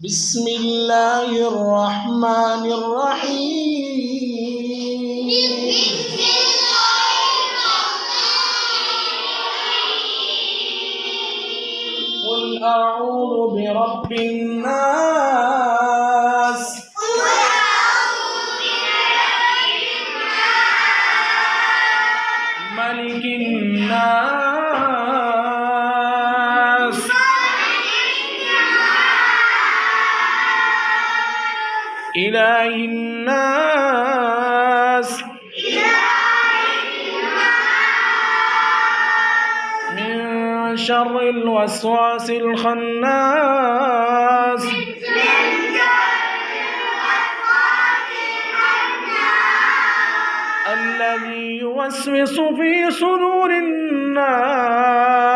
بسم الله الرحمن الرحيم قل أعوذ برب الناس ملك الناس إله الناس من شر الوسواس الخناس الذي يوسوس في صدور الناس